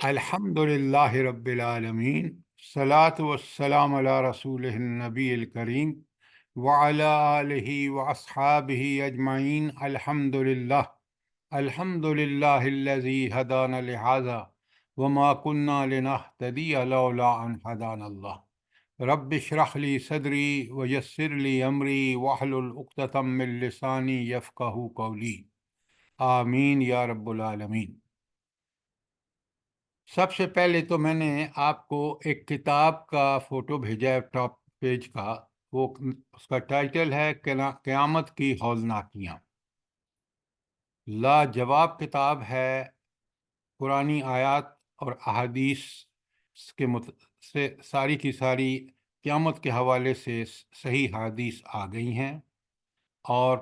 الحمد للہ رب العالمین، صلاۃ والسلام علی رسول النبی الکریم وعلی آلہ واصحابہ اجمعین۔ الحمد للہ الذی ہدانا لہذا وما كنا لنہتدی لولا ان ہدانا اللہ۔ رب اشرح لی صدری ویسر لی امری واحلل عقدۃ من لسانی یفقہوا قولی، آمین یا رب العالمین۔ سب سے پہلے تو میں نے آپ کو ایک کتاب کا فوٹو بھیجا ہے ٹاپ پیج کا، اس کا ٹائٹل ہے قیامت کی ہولناکیاں۔ لاجواب کتاب ہے، قرآنی آیات اور احادیث سے ساری کی ساری قیامت کے حوالے سے صحیح حدیث آ گئی ہیں، اور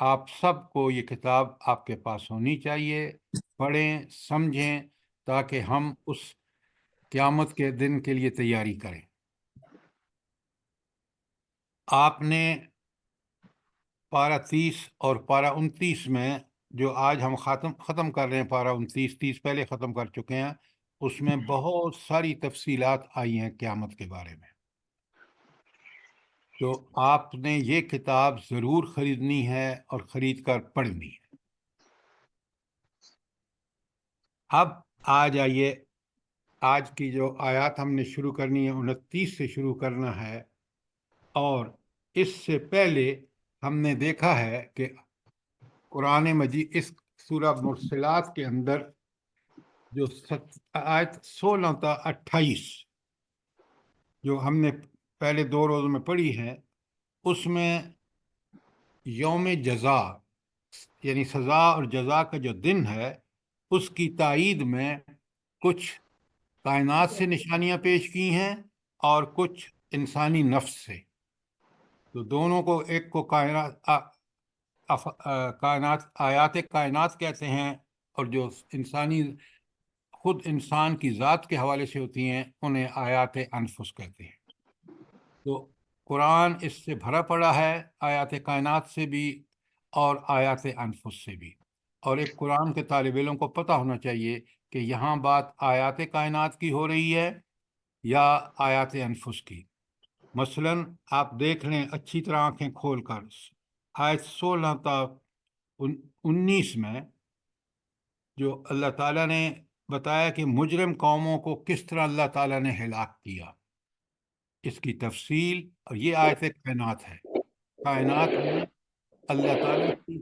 آپ سب کو یہ کتاب آپ کے پاس ہونی چاہیے، پڑھیں سمجھیں تاکہ ہم اس قیامت کے دن کے لیے تیاری کریں۔ آپ نے پارہ 30 اور پارہ 29 میں، جو آج ہم ختم کر رہے ہیں، پارہ 29 پہلے ختم کر چکے ہیں، اس میں بہت ساری تفصیلات آئی ہیں قیامت کے بارے میں۔ تو آپ نے یہ کتاب ضرور خریدنی ہے اور خرید کر پڑھنی ہے۔ اب آ جائیے، آج کی جو آیات ہم نے شروع کرنی ہے 29 سے شروع کرنا ہے، اور اس سے پہلے ہم نے دیکھا ہے کہ قرآن مجید اس سورہ مرسلات کے اندر جو آیت 16 تا 28 جو ہم نے پہلے 2 روزوں میں پڑھی ہے، اس میں یوم جزا یعنی سزا اور جزا کا جو دن ہے، اس کی تائید میں کچھ کائنات سے نشانیاں پیش کی ہیں اور کچھ انسانی نفس سے۔ تو دونوں کو، ایک کو کائنات آیات کائنات کہتے ہیں، اور جو خود انسان کی ذات کے حوالے سے ہوتی ہیں انہیں آیات انفس کہتے ہیں۔ تو قرآن اس سے بھرا پڑا ہے، آیات کائنات سے بھی اور آیات انفس سے بھی، اور ایک قرآن کے طالب علم کو پتہ ہونا چاہیے کہ یہاں بات آیات کائنات کی ہو رہی ہے یا آیات انفس کی۔ مثلا آپ دیکھ لیں اچھی طرح آنکھیں کھول کر، آیت 16 تا 19 میں جو اللہ تعالیٰ نے بتایا کہ مجرم قوموں کو کس طرح اللہ تعالیٰ نے ہلاک کیا، اس کی تفصیل، اور یہ آیت کائنات ہے۔ کائنات میں اللہ تعالیٰ کی،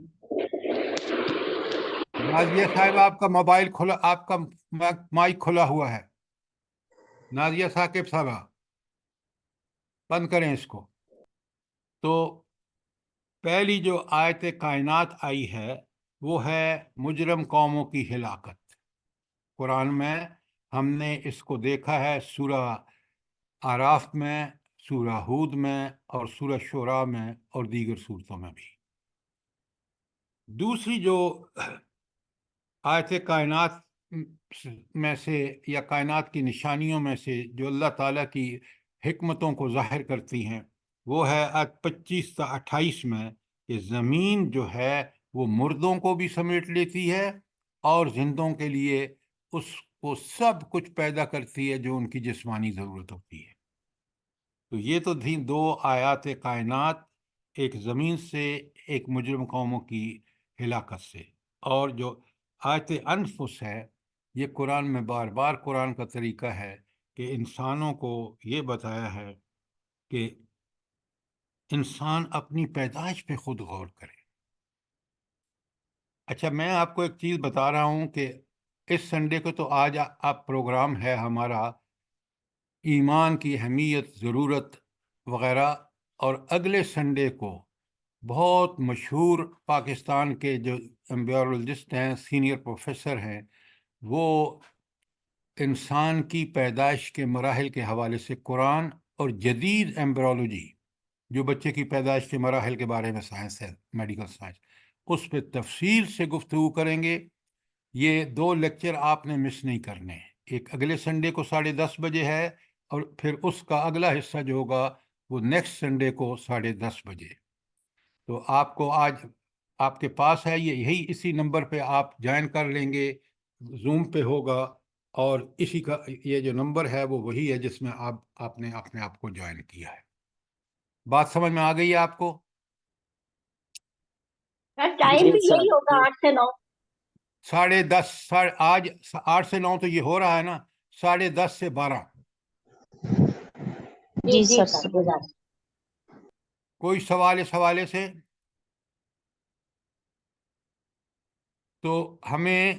نازیہ صاحب آپ کا موبائل کھلا، آپ کا مائک کھلا ہوا ہے، نازیہ ثاقب صاحبہ بند کریں اس کو۔ تو پہلی جو آیت کائنات آئی ہے وہ ہے مجرم قوموں کی ہلاکت۔ قرآن میں ہم نے اس کو دیکھا ہے سورہ اعراف میں، سورہ ہود میں، اور سورہ شعراء میں، اور دیگر صورتوں میں بھی۔ دوسری جو آیت کائنات میں سے یا کائنات کی نشانیوں میں سے جو اللہ تعالیٰ کی حکمتوں کو ظاہر کرتی ہیں، وہ ہے آیت 25 تا 28 میں، کہ زمین جو ہے وہ مردوں کو بھی سمیٹ لیتی ہے اور زندوں کے لیے اس کو سب کچھ پیدا کرتی ہے جو ان کی جسمانی ضرورت ہوتی ہے۔ تو یہ تو تھیں 2 آیات کائنات، ایک زمین سے، ایک مجرم قوموں کی ہلاکت سے۔ اور جو آیت انفس ہے، یہ قرآن میں بار بار قرآن کا طریقہ ہے کہ انسانوں کو یہ بتایا ہے کہ انسان اپنی پیدائش پہ خود غور کرے۔ اچھا، میں آپ کو ایک چیز بتا رہا ہوں کہ اس سنڈے کو تو آج آپ پروگرام ہے ہمارا ایمان کی اہمیت، ضرورت وغیرہ، اور اگلے سنڈے کو بہت مشہور پاکستان کے جو ایمبریولوجسٹ ہیں، سینئر پروفیسر ہیں، وہ انسان کی پیدائش کے مراحل کے حوالے سے قرآن اور جدید ایمبریولوجی، جو بچے کی پیدائش کے مراحل کے بارے میں سائنس ہے، میڈیکل سائنس، اس پہ تفصیل سے گفتگو کریں گے۔ یہ 2 لیکچر آپ نے مس نہیں کرنے ہیں۔ ایک اگلے سنڈے کو 10:30 بجے ہے، اور پھر اس کا اگلا حصہ جو ہوگا وہ نیکسٹ سنڈے کو 10:30 بجے۔ تو آپ کو آج آپ کے پاس ہے، یہی اسی نمبر پہ آپ جوائن کر لیں گے، زوم پہ ہوگا، اور اسی کا یہ جو نمبر ہے وہ وہی ہے جس میں آپ نے اپنے آپ کو جوائن کیا ہے. بات سمجھ میں آ گئی ہے آپ کو؟ ٹائم بھی یہی ہوگا 8 سے 9. 10:30. آج 8 سے 9 تو یہ ہو رہا ہے نا. 10:30 سے 12. جی سر گزارش. کوئی سوال اس حوالے سے؟ تو ہمیں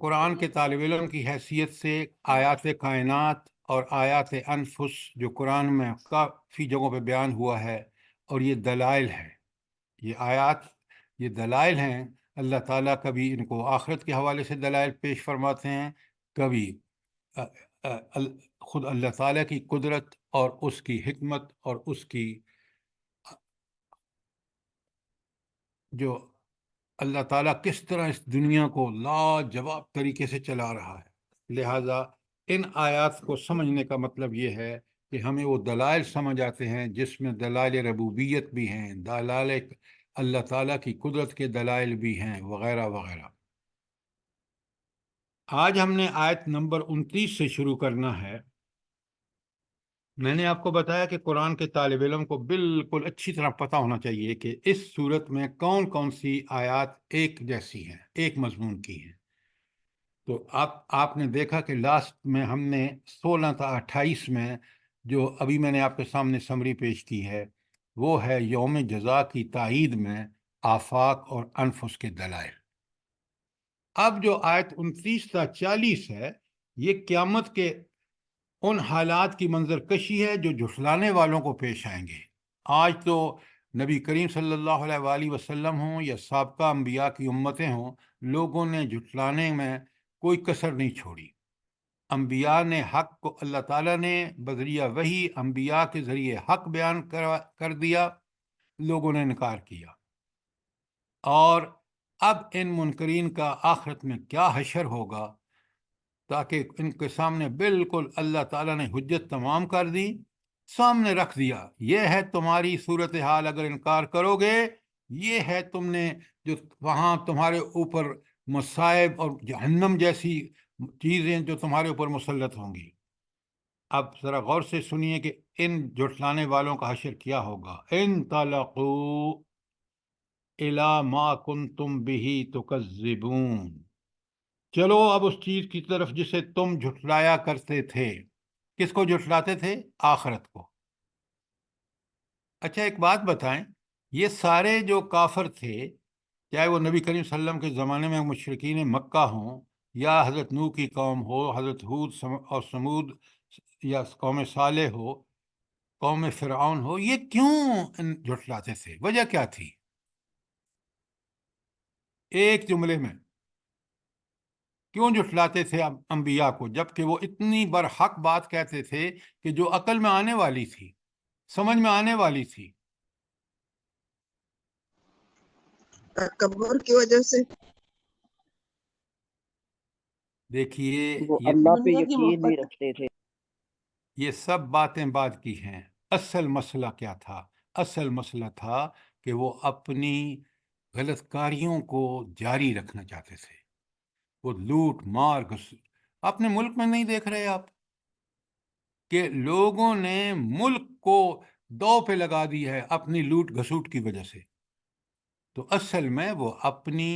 قرآن کے طالب علم کی حیثیت سے آیات کائنات اور آیات انفس جو قرآن میں کافی جگہوں پہ بیان ہوا ہے، اور یہ دلائل ہے، یہ آیات یہ دلائل ہیں. اللہ تعالیٰ کبھی ان کو آخرت کے حوالے سے دلائل پیش فرماتے ہیں، کبھی خود اللہ تعالیٰ کی قدرت اور اس کی حکمت اور اس کی جو اللہ تعالیٰ کس طرح اس دنیا کو لاجواب طریقے سے چلا رہا ہے. لہٰذا ان آیات کو سمجھنے کا مطلب یہ ہے کہ ہمیں وہ دلائل سمجھ آتے ہیں جس میں دلائل ربوبیت بھی ہیں، دلائل اللہ تعالیٰ کی قدرت کے دلائل بھی ہیں، وغیرہ وغیرہ. آج ہم نے آیت نمبر 29 سے شروع کرنا ہے. میں نے آپ کو بتایا کہ قرآن کے طالب علم کو بالکل اچھی طرح پتہ ہونا چاہیے کہ اس صورت میں کون کون سی آیات ایک جیسی ہیں، ایک مضمون کی ہیں. تو آپ نے دیکھا کہ لاسٹ میں ہم نے 16 تا 28 میں جو ابھی میں نے آپ کے سامنے سمری پیش کی ہے، وہ ہے یوم جزا کی تائید میں آفاق اور انفس کے دلائل. اب جو آیت 29 تا 40 ہے، یہ قیامت کے ان حالات کی منظر کشی ہے جو جھٹلانے والوں کو پیش آئیں گے. آج تو نبی کریم صلی اللہ علیہ وآلہ وسلم ہوں یا سابقہ انبیاء کی امتیں ہوں، لوگوں نے جھٹلانے میں کوئی کسر نہیں چھوڑی. انبیاء نے حق کو، اللہ تعالیٰ نے بذریعہ وحی انبیاء کے ذریعے حق بیان کر دیا، لوگوں نے انکار کیا. اور اب ان منکرین کا آخرت میں کیا حشر ہوگا، تاکہ ان کے سامنے بالکل اللہ تعالیٰ نے حجت تمام کر دی، سامنے رکھ دیا. یہ ہے تمہاری صورتحال، اگر انکار کرو گے یہ ہے تم نے جو وہاں تمہارے اوپر مصائب اور جہنم جیسی چیزیں جو تمہارے اوپر مسلط ہوں گی. اب ذرا غور سے سنیے کہ ان جھٹلانے والوں کا حشر کیا ہوگا. انطلقوا الی ما کنتم بہ تکذبون، چلو اب اس چیز کی طرف جسے تم جھٹلایا کرتے تھے. کس کو جھٹلاتے تھے؟ آخرت کو. اچھا ایک بات بتائیں، یہ سارے جو کافر تھے، چاہے وہ نبی کریم صلی اللہ علیہ وسلم کے زمانے میں مشرکین مکہ ہوں، یا حضرت نوح کی قوم ہو، حضرت ہود اور سمود، یا قوم صالح ہو، قوم فرعون ہو، یہ کیوں جھٹلاتے تھے؟ وجہ کیا تھی؟ ایک جملے میں کیوں جھٹلاتے تھے انبیاء کو، جبکہ وہ اتنی برحق بات کہتے تھے کہ جو عقل میں آنے والی تھی، سمجھ میں آنے والی تھی؟ تکبر کی وجہ سے. دیکھیے وہ یہ اللہ پہ یقین نہیں رکھتے تھے. یہ سب باتیں بعد کی ہیں. اصل مسئلہ کیا تھا؟ اصل مسئلہ تھا کہ وہ اپنی غلط کاریوں کو جاری رکھنا چاہتے تھے. وہ لوٹ مار اپنے ملک میں نہیں دیکھ رہے آپ کہ لوگوں نے ملک کو دو پہ لگا دی ہے اپنی لوٹ گھسوٹ کی وجہ سے. تو اصل میں وہ اپنی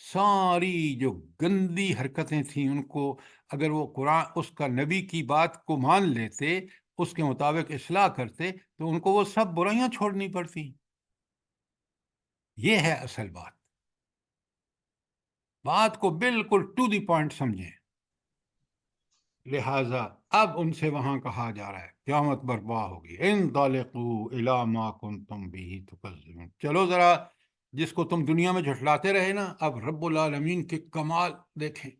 ساری جو گندی حرکتیں تھیں ان کو، اگر وہ قرآن اس کا نبی کی بات کو مان لیتے، اس کے مطابق اصلاح کرتے، تو ان کو وہ سب برائیاں چھوڑنی پڑتی. یہ ہے اصل بات. بات کو بالکل ٹو دی پوائنٹ سمجھیں. لہٰذا اب ان سے وہاں کہا جا رہا ہے قیامت برپا ہوگی. انطلقوا الی ما کنتم بہ تکذبون، چلو ذرا جس کو تم دنیا میں جھٹلاتے رہے نا، اب رب العالمین کے کمال دیکھیں.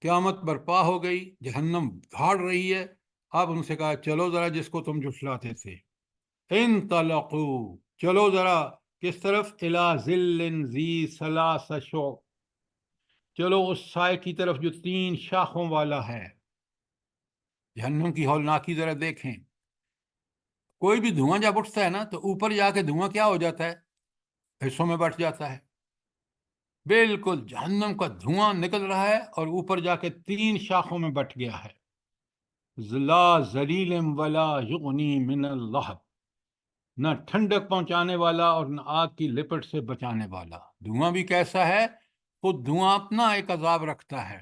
قیامت برپا ہو گئی، جہنم دھاڑ رہی ہے. اب ان سے کہا چلو ذرا جس کو تم جھٹلاتے تھے، انطلقوا، چلو ذرا کس طرف؟ الی ظل ذی ثلاث شعب، چلو اس سائے کی طرف جو 3 شاخوں والا ہے. جہنم کی ہولناکی ذرا دیکھیں. کوئی بھی دھواں جب اٹھتا ہے نا تو اوپر جا کے دھواں کیا ہو جاتا ہے؟ حصوں میں بٹ جاتا ہے. بالکل جہنم کا دھواں نکل رہا ہے اور اوپر جا کے 3 شاخوں میں بٹ گیا ہے. لا ذلیل ولا یغنی من اللہب، نہ ٹھنڈک پہنچانے والا اور نہ آگ کی لپٹ سے بچانے والا. دھواں بھی کیسا ہے؟ خود دھواں اپنا ایک عذاب رکھتا ہے،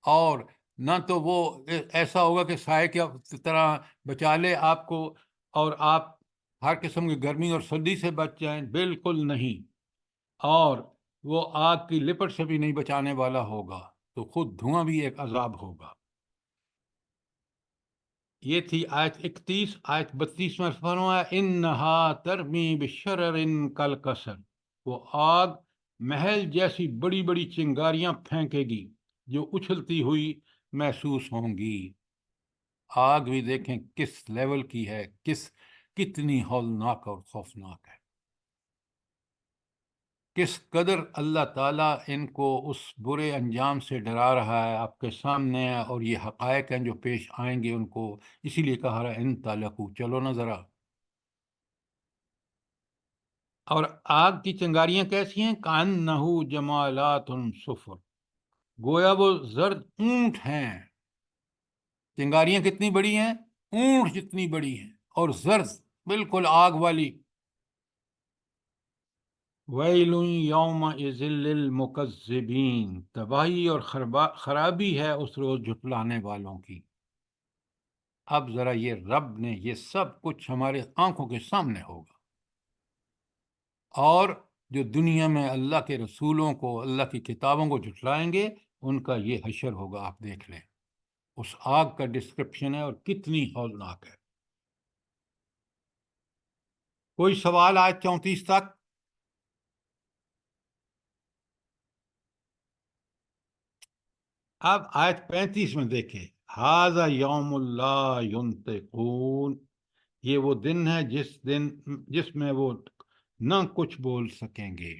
اور نہ تو وہ ایسا ہوگا کہ سائے کی طرح بچا لے آپ کو اور آپ ہر قسم کی گرمی اور سردی سے بچ جائیں، بالکل نہیں. اور وہ آگ کی لپٹ سے بھی نہیں بچانے والا ہوگا، تو خود دھواں بھی ایک عذاب ہوگا. یہ تھی آیت 31. آیت 32 میں فرمایا انہا ترمی بشرر کالقصر، وہ آگ محل جیسی بڑی بڑی چنگاریاں پھینکے گی جو اچھلتی ہوئی محسوس ہوں گی. آگ بھی دیکھیں کس لیول کی ہے، کتنی ہولناک اور خوفناک ہے. کس قدر اللہ تعالیٰ ان کو اس برے انجام سے ڈرا رہا ہے آپ کے سامنے ہے، اور یہ حقائق ہیں جو پیش آئیں گے ان کو. اسی لیے کہا رہا ہے ان تالکو، چلو نا ذرا. اور آگ کی چنگاریاں کیسی ہیں؟ کأنہ جمالات صفر، گویا وہ زرد اونٹ ہیں. چنگاریاں کتنی بڑی ہیں؟ اونٹ جتنی بڑی ہیں، اور زرد بالکل آگ والی. ویل یومئذ للمکذبین، تباہی اور خرابی ہے اس روز جھٹلانے والوں کی. اب ذرا یہ رب نے یہ سب کچھ ہمارے آنکھوں کے سامنے ہوگا، اور جو دنیا میں اللہ کے رسولوں کو، اللہ کی کتابوں کو جھٹلائیں گے، ان کا یہ حشر ہوگا. آپ دیکھ لیں اس آگ کا ڈسکرپشن ہے اور کتنی ہولناک ہے. کوئی سوال آج 34 تک؟ اب آیت 35 میں دیکھیں ھذا یوم لا ینطقون، یہ وہ دن ہے جس میں وہ نہ کچھ بول سکیں گے.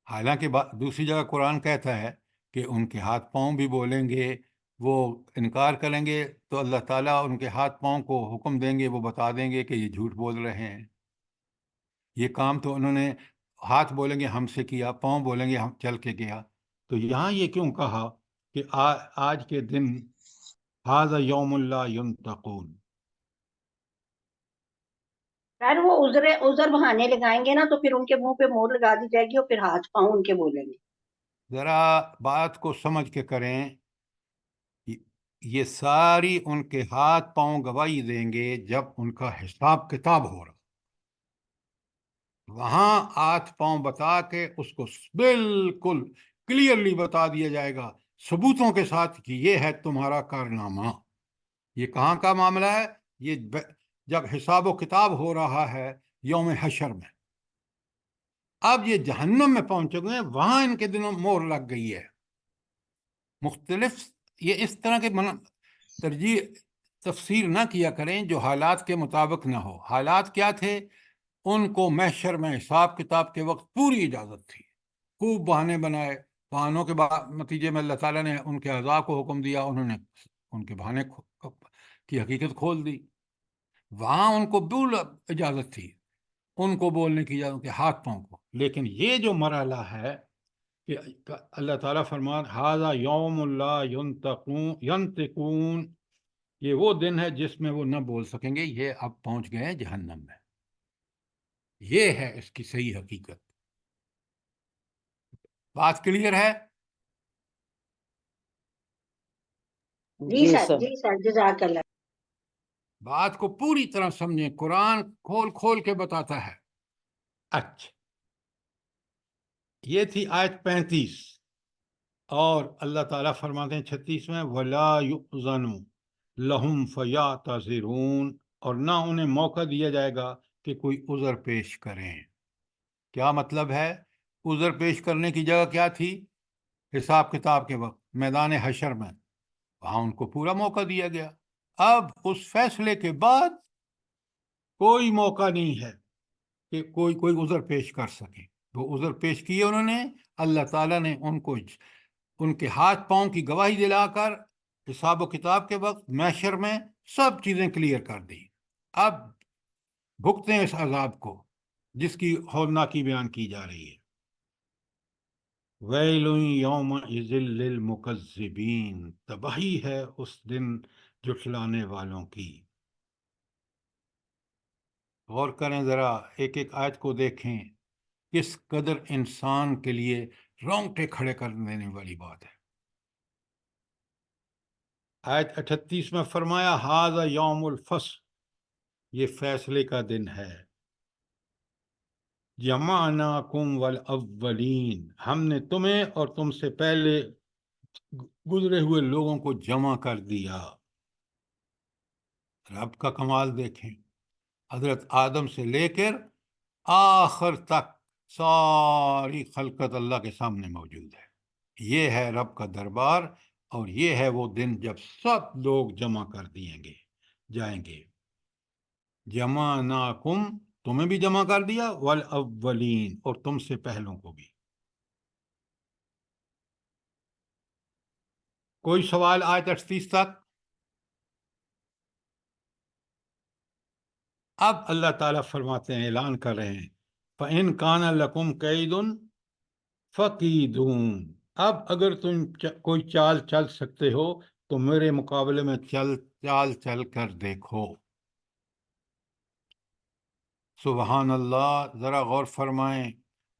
حالانکہ دوسری جگہ قرآن کہتا ہے کہ ان کے ہاتھ پاؤں بھی بولیں گے. وہ انکار کریں گے تو اللہ تعالیٰ ان کے ہاتھ پاؤں کو حکم دیں گے، وہ بتا دیں گے کہ یہ جھوٹ بول رہے ہیں. یہ کام تو انہوں نے، ہاتھ بولیں گے ہم سے کیا، پاؤں بولیں گے ہم چل کے گیا. تو یہاں یہ کیوں کہا کہ آج کے دن ھذا یوم لا ینطقون؟ خیر وہ عذر بہانے لگائیں گے نا، تو پھر ان کے منہ پہ مہر لگا دی جائے گی اور پھر ہاتھ پاؤں ان کے بولیں گے. ذرا بات کو سمجھ کے کریں. یہ ساری ان کے ہاتھ پاؤں گواہی دیں گے جب ان کا حساب کتاب ہو رہا، وہاں ہاتھ پاؤں بتا کے اس کو بالکل کلیئرلی بتا دیا جائے گا ثبوتوں کے ساتھ کہ یہ ہے تمہارا کارنامہ. یہ کہاں کا معاملہ ہے؟ یہ جب حساب و کتاب ہو رہا ہے یوم حشر میں. اب یہ جہنم میں پہنچ گئے ہیں، وہاں ان کے دنوں مور لگ گئی ہے. مختلف یہ اس طرح کے ترجیح تفسیر نہ کیا کریں جو حالات کے مطابق نہ ہو. حالات کیا تھے؟ ان کو محشر میں حساب کتاب کے وقت پوری اجازت تھی. خوب بہانے بنائے، بہانوں کے نتیجے میں اللہ تعالیٰ نے ان کے عذاب کو حکم دیا، انہوں نے ان کے بہانے کی حقیقت کھول دی. وہاں ان کو بالکل اجازت تھی، ان کو بولنے کی اجازت کے ہاتھ پاؤں کو. لیکن یہ جو مرحلہ ہے کہ اللہ تعالیٰ فرمان ھذا یوم لا ینطقون، یہ وہ دن ہے جس میں وہ نہ بول سکیں گے. یہ اب پہنچ گئے ہیں جہنم میں. یہ ہے اس کی صحیح حقیقت. بات کلیئر ہے؟ جی سر، جی سر، جزاک اللہ. بات کو پوری طرح سمجھیں، قرآن کھول کھول کے بتاتا ہے. اچھا، یہ تھی آیت 35. اور اللہ تعالیٰ فرماتے ہیں 36 میں وَلَا يُؤْذَنُ لَهُمْ فَيَعْتَذِرُونَ، اور نہ انہیں موقع دیا جائے گا کہ کوئی عذر پیش کریں. کیا مطلب ہے؟ عذر پیش کرنے کی جگہ کیا تھی؟ حساب کتاب کے وقت میدان حشر میں، وہاں ان کو پورا موقع دیا گیا. اب اس فیصلے کے بعد کوئی موقع نہیں ہے کہ کوئی عذر پیش کر سکے. وہ عذر پیش کیے انہوں نے، اللہ تعالیٰ نے ان کو ان کے ہاتھ پاؤں کی گواہی دلا کر حساب و کتاب کے وقت محشر میں سب چیزیں کلیئر کر دی. اب بھگتیں اس عذاب کو. جس کی ہولناکی بیان کی جا رہی ہے. ویل یومئذ للمکذبین، تباہی ہے اس دن جھٹلانے والوں کی. غور کریں ذرا، ایک ایک آیت کو دیکھیں، کس قدر انسان کے لیے رونگٹے کھڑے کر دینے والی بات ہے. آیت 38 میں فرمایا ھذا یوم الفصل، یہ فیصلے کا دن ہے. جمعناکم والاولین، ہم نے تمہیں اور تم سے پہلے گزرے ہوئے لوگوں کو جمع کر دیا. رب کا کمال دیکھیں، حضرت آدم سے لے کر آخر تک ساری خلقت اللہ کے سامنے موجود ہے. یہ ہے رب کا دربار، اور یہ ہے وہ دن جب سب لوگ جمع کر دیے جائیں گے. جمعناکم، تمہیں بھی جمع کر دیا، والاولین، اور تم سے پہلوں کو بھی. کوئی سوال آیت 38 تک؟ اب اللہ تعالیٰ فرماتے ہیں، اعلان کر رہے ہیں فَإِن كَانَ لَكُمْ كَيْدٌ فَكِيدُونِ، اب اگر تم کوئی چال چل سکتے ہو تو میرے مقابلے میں چال چل کر دیکھو. سبحان اللہ، ذرا غور فرمائیں.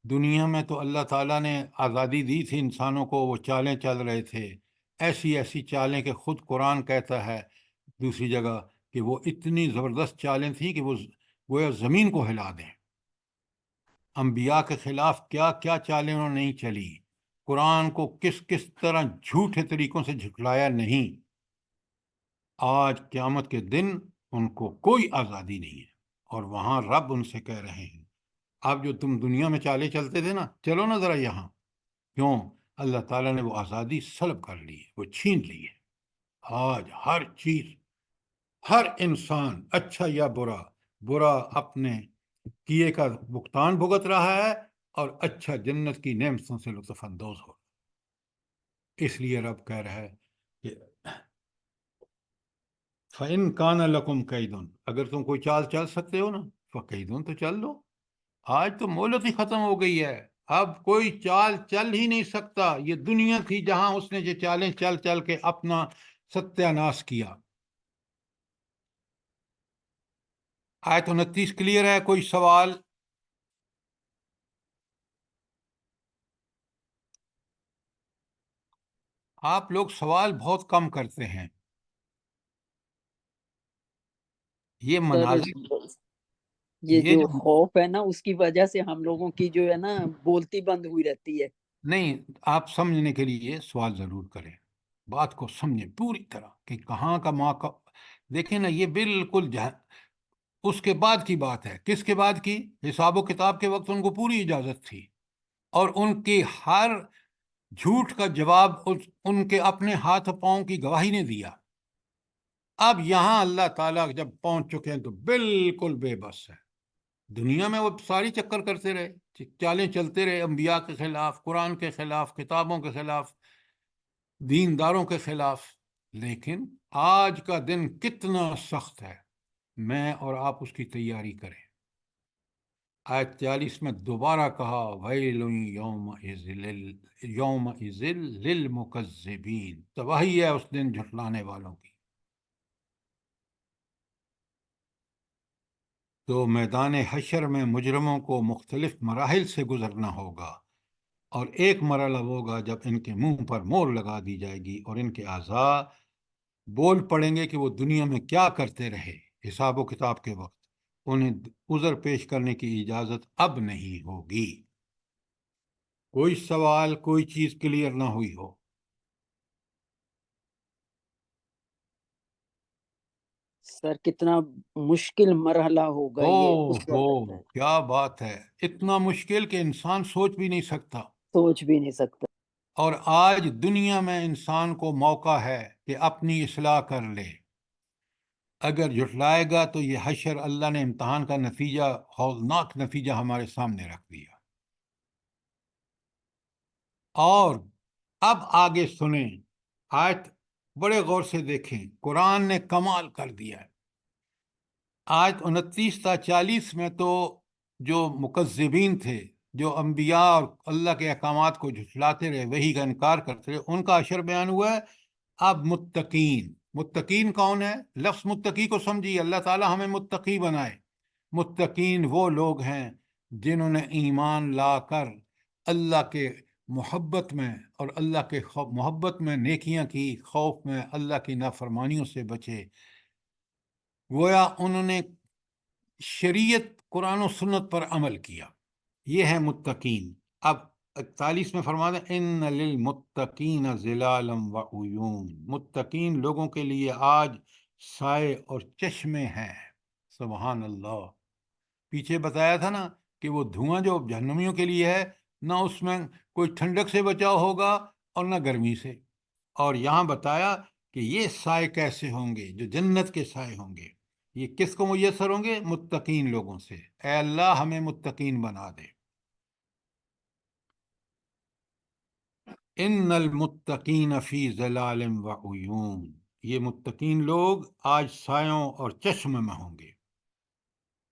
دنیا میں تو اللہ تعالیٰ نے آزادی دی تھی انسانوں کو، وہ چالیں چل رہے تھے، ایسی ایسی چالیں کہ خود قرآن کہتا ہے دوسری جگہ کہ وہ اتنی زبردست چالیں تھیں کہ وہ گویا زمین کو ہلا دیں. انبیاء کے خلاف کیا کیا چالیں انہوں نے نہیں چلی، قرآن کو کس کس طرح جھوٹے طریقوں سے جھٹلایا نہیں. آج قیامت کے دن ان کو کوئی آزادی نہیں ہے، اور وہاں رب ان سے کہہ رہے ہیں اب جو تم دنیا میں چالے چلتے تھے نا، چلو نا ذرا یہاں. کیوں؟ اللہ تعالیٰ نے وہ آزادی سلب کر لی ہے، وہ چھین لی ہے. آج ہر چیز، ہر انسان اچھا یا برا اپنے کیے کا بھگتان بھگت رہا ہے، اور اچھا جنت کی نعمتوں سے لطف اندوز ہو. اس لیے رب کہہ رہا ہے کہ فَإِن كَانَ لَكُمْ كَيْدٌ، اگر تم کوئی چال چل سکتے ہو نا، فَكَيْدٌ، تو چل لو. آج تو مہلت ہی ختم ہو گئی ہے، اب کوئی چال چل ہی نہیں سکتا. یہ دنیا تھی جہاں اس نے یہ چالیں چل چل کے اپنا ستیہ ناش کیا. آیت 29 کلیئر ہے؟ کوئی سوال؟ آپ لوگ سوال بہت کم کرتے ہیں. یہ سر مناظر، یہ یہ جو جو خوف ہے نا، اس کی وجہ سے ہم لوگوں کی جو ہے نا بولتی بند ہوئی رہتی ہے. نہیں، آپ سمجھنے کے لیے سوال ضرور کریں، بات کو سمجھیں پوری طرح کہ کہاں کا موقع. دیکھیں نا، یہ بالکل اس کے بعد کی بات ہے. کس کے بعد کی؟ حساب و کتاب کے وقت ان کو پوری اجازت تھی، اور ان کی ہر جھوٹ کا جواب ان کے اپنے ہاتھ پاؤں کی گواہی نے دیا. اب یہاں اللہ تعالیٰ جب پہنچ چکے ہیں تو بالکل بے بس ہے. دنیا میں وہ ساری چکر کرتے رہے، چالیں چلتے رہے، انبیاء کے خلاف، قرآن کے خلاف، کتابوں کے خلاف، دینداروں کے خلاف. لیکن آج کا دن کتنا سخت ہے، میں اور آپ اس کی تیاری کریں. آیت 43 میں دوبارہ کہا ویل یومئذ للمکذبین، تباہی ہے اس دن جھٹلانے والوں کی. تو میدان حشر میں مجرموں کو مختلف مراحل سے گزرنا ہوگا، اور ایک مرحلہ ہوگا جب ان کے منہ پر مور لگا دی جائے گی، اور ان کے اعضاء بول پڑیں گے کہ وہ دنیا میں کیا کرتے رہے. حساب و کتاب کے وقت انہیں عذر پیش کرنے کی اجازت اب نہیں ہوگی. کوئی سوال، کوئی چیز کلیئر نہ ہوئی ہو؟ سر کتنا مشکل مرحلہ ہوگا یہ او اس ہو، وقت، کیا بات ہے! اتنا مشکل کہ انسان سوچ بھی نہیں سکتا. سوچ بھی نہیں سکتا. اور آج دنیا میں انسان کو موقع ہے کہ اپنی اصلاح کر لے. اگر جھٹلائے گا تو یہ حشر، اللہ نے امتحان کا نتیجہ، ہولناک نتیجہ ہمارے سامنے رکھ دیا. اور اب آگے سنیں، آیت بڑے غور سے دیکھیں، قرآن نے کمال کر دیا ہے. آیت 29 تا 40 میں تو جو مکذبین تھے، جو انبیاء اور اللہ کے احکامات کو جھٹلاتے رہے، وحی کا انکار کرتے رہے، ان کا اشر بیان ہوا ہے۔ اب متقین، متقین کون ہے؟ لفظ متقی کو سمجھیے، اللہ تعالی ہمیں متقی بنائے۔ متقین وہ لوگ ہیں جنہوں نے ایمان لا کر اللہ کے محبت میں اور اللہ کے محبت میں نیکیاں کی، خوف میں اللہ کی نافرمانیوں سے بچے، گویا انہوں نے شریعت قرآن و سنت پر عمل کیا، یہ ہے متقین۔ اب 41 میں فرماتے ہیں ان للمتقین ظلالا وعیون، متقین لوگوں کے لیے آج سائے اور چشمے ہیں۔ سبحان اللہ۔ پیچھے بتایا تھا نا کہ وہ دھواں جو جہنمیوں کے لیے ہے، نہ اس میں کوئی ٹھنڈک سے بچاؤ ہوگا اور نہ گرمی سے، اور یہاں بتایا کہ یہ سائے کیسے ہوں گے، جو جنت کے سائے ہوں گے، یہ کس کو میسر ہوں گے؟ متقین لوگوں سے۔ اے اللہ ہمیں متقین بنا دے۔ ان المتقین فی ظلال وعیون، یہ متقین لوگ آج سایوں اور چشم میں ہوں گے۔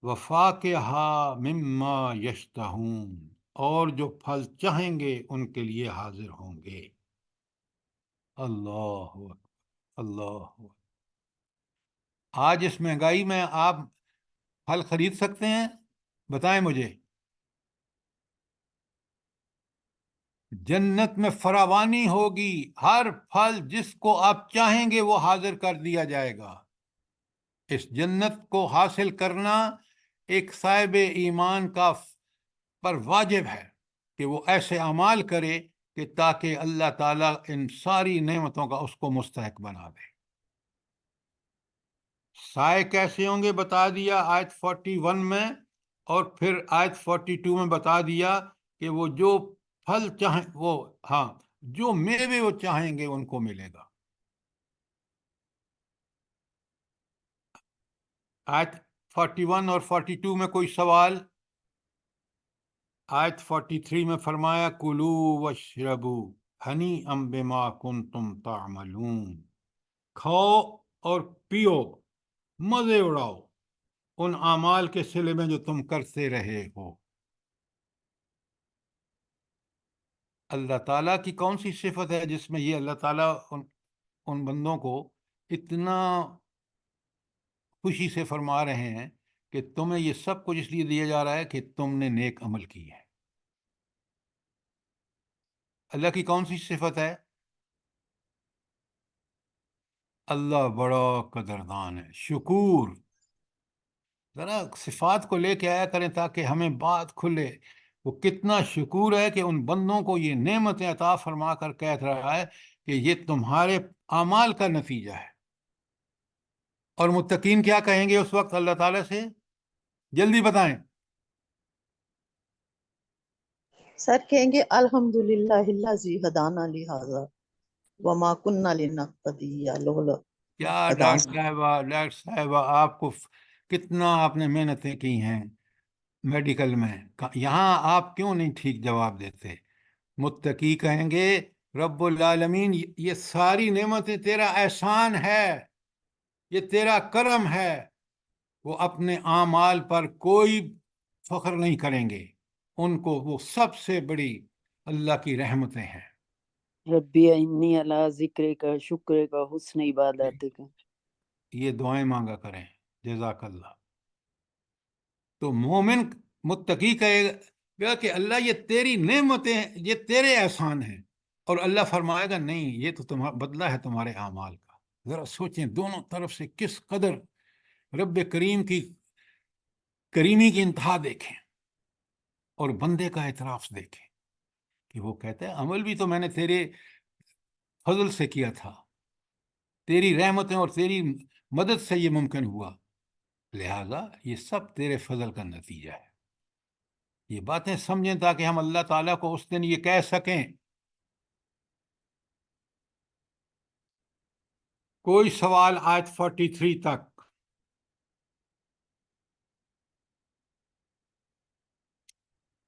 وفاکہا مما یشتہون، اور جو پھل چاہیں گے ان کے لیے حاضر ہوں گے۔ اللہ اکبر، اللہ اکبر۔ آج اس مہنگائی میں آپ پھل خرید سکتے ہیں؟ بتائیں مجھے۔ جنت میں فراوانی ہوگی، ہر پھل جس کو آپ چاہیں گے وہ حاضر کر دیا جائے گا۔ اس جنت کو حاصل کرنا ایک صاحب ایمان کا پر واجب ہے کہ وہ ایسے اعمال کرے کہ تاکہ اللہ تعالیٰ ان ساری نعمتوں کا اس کو مستحق بنا دے۔ سائے کیسے ہوں گے بتا دیا آیت 41 میں، اور پھر آیت 42 میں بتا دیا کہ وہ جو پھل چاہیں، وہ ہاں جو میوے وہ چاہیں گے ان کو ملے گا۔ آیت 41 اور 42 میں کوئی سوال؟ آیت 43 میں فرمایا کلو واشربو ہنیئا بما کنتم تعملون، کھاؤ اور پیو، مزے اڑاؤ ان اعمال کے صلے میں جو تم کرتے رہے ہو۔ اللہ تعالیٰ کی کون سی صفت ہے جس میں یہ اللہ تعالیٰ ان بندوں کو اتنا خوشی سے فرما رہے ہیں کہ تمہیں یہ سب کچھ اس لیے دیا جا رہا ہے کہ تم نے نیک عمل کی ہے؟ اللہ کی کون سی صفت ہے؟ اللہ بڑا قدردان ہے، شکور۔ ذرا صفات کو لے کے آیا کریں تاکہ ہمیں بات کھلے۔ وہ کتنا شکور ہے کہ ان بندوں کو یہ نعمتیں عطا فرما کر کہہ رہا ہے کہ یہ تمہارے اعمال کا نتیجہ ہے۔ اور متقین کیا کہیں گے اس وقت اللہ تعالیٰ سے؟ جلدی بتائیں۔ سر کہیں گے الحمدللہ الذی ہدانا لہذا وما کننا لنہتدی لولا کیا ہدانا۔ ڈاکٹر صاحبہ آپ کو کتنا آپ نے محنتیں کی ہیں میڈیکل میں، یہاں آپ کیوں نہیں ٹھیک جواب دیتے؟ متقی کہیں گے رب العالمین یہ ساری نعمتیں تیرا احسان ہے، یہ تیرا کرم ہے۔ وہ اپنے اعمال پر کوئی فخر نہیں کریں گے، ان کو وہ سب سے بڑی اللہ کی رحمتیں ہیں۔ ربی انی علی ذکرک شکرک حسن عبادتک۔ یہ دعائیں مانگا کریں، جزاک اللہ۔ تو مومن متقی کہے گا کہ اللہ یہ تیری نعمتیں ہیں، یہ تیرے احسان ہیں، اور اللہ فرمائے گا نہیں، یہ تو تمہارا بدلہ ہے تمہارے اعمال کا۔ ذرا سوچیں دونوں طرف سے کس قدر رب کریم کی کریمی کی انتہا دیکھیں، اور بندے کا اعتراف دیکھیں کہ وہ کہتا ہے عمل بھی تو میں نے تیرے فضل سے کیا تھا، تیری رحمتیں اور تیری مدد سے یہ ممکن ہوا، لہذا یہ سب تیرے فضل کا نتیجہ ہے۔ یہ باتیں سمجھیں تاکہ ہم اللہ تعالیٰ کو اس دن یہ کہہ سکیں۔ کوئی سوال آیت 43 تک؟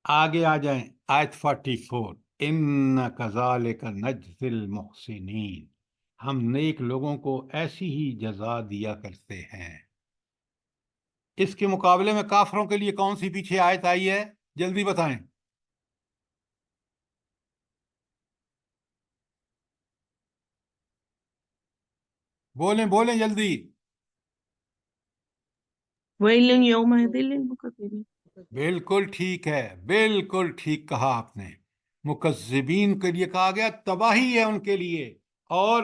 آگے آ جائیں آیت 44، ان کذالک نجزی المحسنین، ہم نیک لوگوں کو ایسی ہی جزا دیا کرتے ہیں۔ اس کے مقابلے میں کافروں کے لیے کون سی پیچھے آیت آئی ہے؟ جلدی بتائیں۔ بولیں بولیں جلدی۔ وَيْلٌ يَوْمَئِذٍ لِّلْمُكَذِّبِينَ۔ بالکل ٹھیک ہے، بالکل ٹھیک کہا آپ نے۔ مکذبین کے لیے کہا گیا تباہی ہے ان کے لیے، اور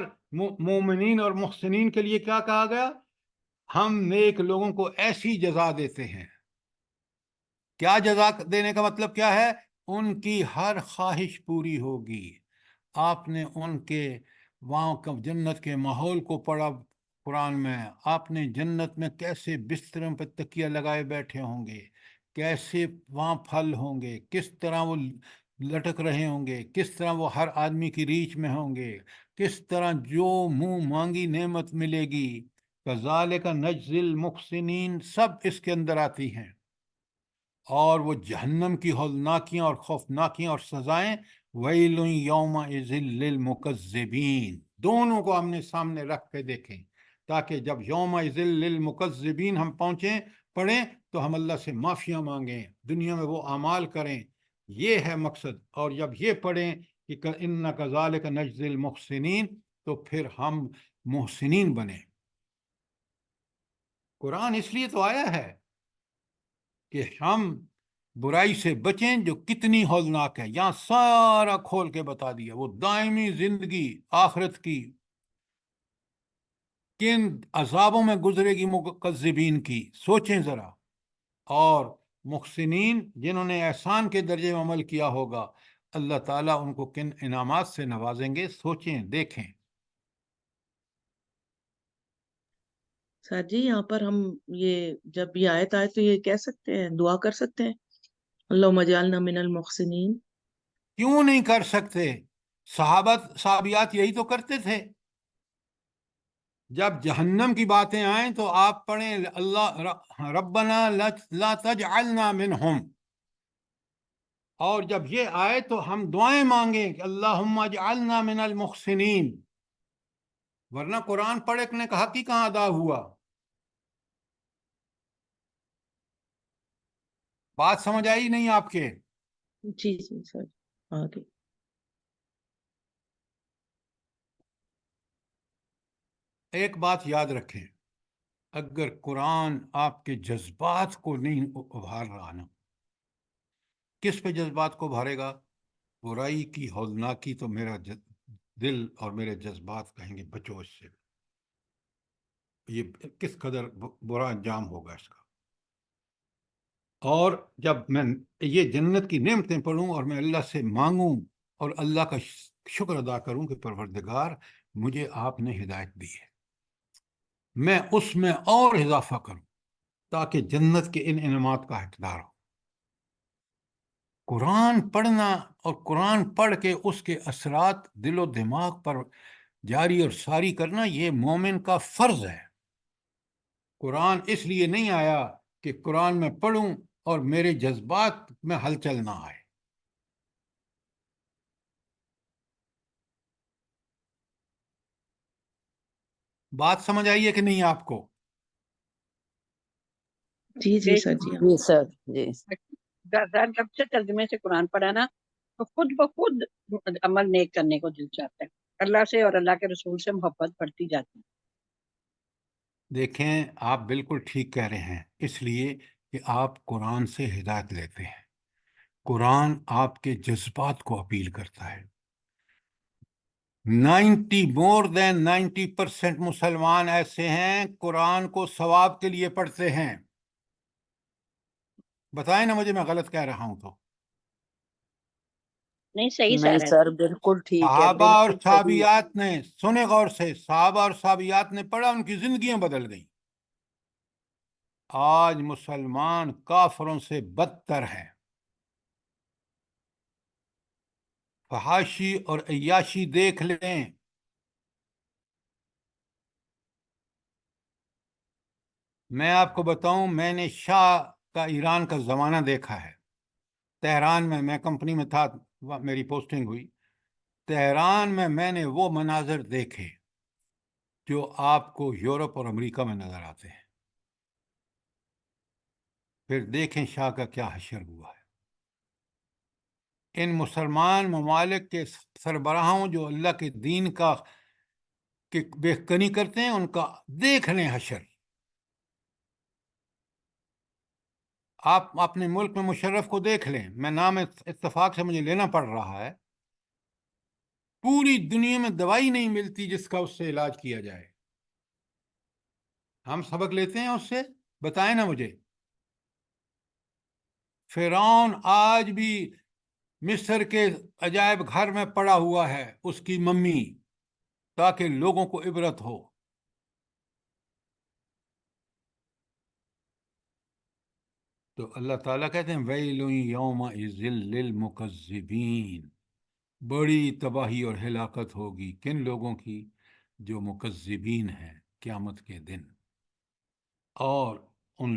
مومنین اور محسنین کے لیے کیا کہا گیا؟ ہم نیک لوگوں کو ایسی جزا دیتے ہیں۔ کیا جزا دینے کا مطلب کیا ہے؟ ان کی ہر خواہش پوری ہوگی۔ آپ نے ان کے وہاں کا جنت کے ماحول کو پڑھا قرآن میں، آپ نے جنت میں کیسے بستروں پہ تکیہ لگائے بیٹھے ہوں گے، کیسے وہاں پھل ہوں گے، کس طرح وہ لٹک رہے ہوں گے، کس طرح وہ ہر آدمی کی ریچ میں ہوں گے، کس طرح جو منہ مانگی نعمت ملے گی۔ کذالک نجزی المحسنین، سب اس کے اندر آتی ہیں۔ اور وہ جہنم کی ہولناکیاں اور خوفناکیاں اور سزائیں، ویل یومئذ للمکذبین، دونوں کو ہم نے سامنے رکھ کے دیکھیں، تاکہ جب یومئذ للمکذبین ہم پڑھیں تو ہم اللہ سے معافیاں مانگیں، دنیا میں وہ اعمال کریں، یہ ہے مقصد۔ اور جب یہ پڑھیں کہ ان کذالک نجزی المحسنین، تو پھر ہم محسنین بنیں۔ قرآن اس لیے تو آیا ہے کہ ہم برائی سے بچیں جو کتنی ہولناک ہے۔ یہاں سارا کھول کے بتا دیا، وہ دائمی زندگی آخرت کی کن عذابوں میں گزرے گی مکذبین کی، سوچیں ذرا۔ اور محسنین جنہوں نے احسان کے درجے میں عمل کیا ہوگا، اللہ تعالیٰ ان کو کن انعامات سے نوازیں گے، سوچیں دیکھیں۔ سر جی یہاں پر ہم یہ جب یہ آیت آئے تو یہ کہہ سکتے ہیں، دعا کر سکتے ہیں اللہم اجعلنا من المحسنین؟ کیوں نہیں کر سکتے؟ صحابیات یہی تو کرتے تھے۔ جب جہنم کی باتیں آئیں تو آپ پڑھیں اللہ ربنا لا تجعلنا منہم، اور جب یہ آئے تو ہم دعائیں مانگیں کہ اللہم اجعلنا من المحسنین، ورنہ قرآن پڑھنے کا حق ہی کہاں ادا ہوا؟ بات سمجھ آئی نہیں آپ کے؟ جی جی سر، آگے۔ ایک بات یاد رکھیں، اگر قرآن آپ کے جذبات کو نہیں ابھار رہا نا، کس پہ جذبات کو ابھارے گا؟ برائی کی ہولناکی تو میرا دل اور میرے جذبات کہیں گے بچو اس سے، یہ کس قدر برا انجام ہوگا اس کا۔ اور جب میں یہ جنت کی نعمتیں پڑھوں اور میں اللہ سے مانگوں اور اللہ کا شکر ادا کروں کہ پروردگار مجھے آپ نے ہدایت دی ہے، میں اس میں اور اضافہ کروں تاکہ جنت کے ان انعامات کا حقدار ہو۔ قرآن پڑھنا اور قرآن پڑھ کے اس کے اثرات دل و دماغ پر جاری اور ساری کرنا، یہ مومن کا فرض ہے۔ قرآن اس لیے نہیں آیا کہ قرآن میں پڑھوں اور میرے جذبات میں ہلچل نہ آئے۔ بات سمجھ آئی ہے کہ نہیں آپ کو؟ جی جی سر جی، جی سر جی۔ جب سے ترجمے سے قرآن پڑھا نا تو خود بخود عمل نیک کرنے کو دل چاہتا ہے، اللہ سے اور اللہ کے رسول سے محبت بڑھتی جاتی ہے۔ دیکھیں آپ بالکل ٹھیک کہہ رہے ہیں، اس لیے کہ آپ قرآن سے ہدایت لیتے ہیں۔ قرآن آپ کے جذبات کو اپیل کرتا ہے۔ 90% مسلمان ایسے ہیں قرآن کو ثواب کے لیے پڑھتے ہیں۔ بتائیں نا مجھے، میں غلط کہہ رہا ہوں تو؟ نہیں صحیح نہیں سر ہے۔ سر بالکل ٹھیک ہے، صحابہ اور بالکل صحیح۔ صحابیات نے، سنے غور سے، صحابہ اور صحابیات نے پڑھا، ان کی زندگیاں بدل گئیں۔ آج مسلمان کافروں سے بدتر ہیں، فحاشی اور عیاشی دیکھ لیں۔ میں آپ کو بتاؤں، میں نے شاہ کا ایران کا زمانہ دیکھا ہے۔ تہران میں کمپنی میں تھا، میری پوسٹنگ ہوئی تہران میں نے وہ مناظر دیکھے جو آپ کو یورپ اور امریکہ میں نظر آتے ہیں۔ پھر دیکھیں شاہ کا کیا حشر ہوا ہے۔ ان مسلمان ممالک کے سربراہوں جو اللہ کے دین کا کی بےکنی کرتے ہیں، ان کا دیکھ لیں حشر۔ آپ اپنے ملک میں مشرف کو دیکھ لیں، میں نام اتفاق سے مجھے لینا پڑ رہا ہے، پوری دنیا میں دوائی نہیں ملتی جس کا اس سے علاج کیا جائے۔ ہم سبق لیتے ہیں اس سے، بتائیں نا مجھے۔ فرعون آج بھی مصر کے عجائب گھر میں پڑا ہوا ہے، اس کی ممی، تاکہ لوگوں کو عبرت ہو۔ تو اللہ تعالیٰ کہتے ہیں ویل یومئذ للمکذبین، بڑی تباہی اور ہلاکت ہوگی کن لوگوں کی؟ جو مکذبین ہیں قیامت کے دن۔ اور ان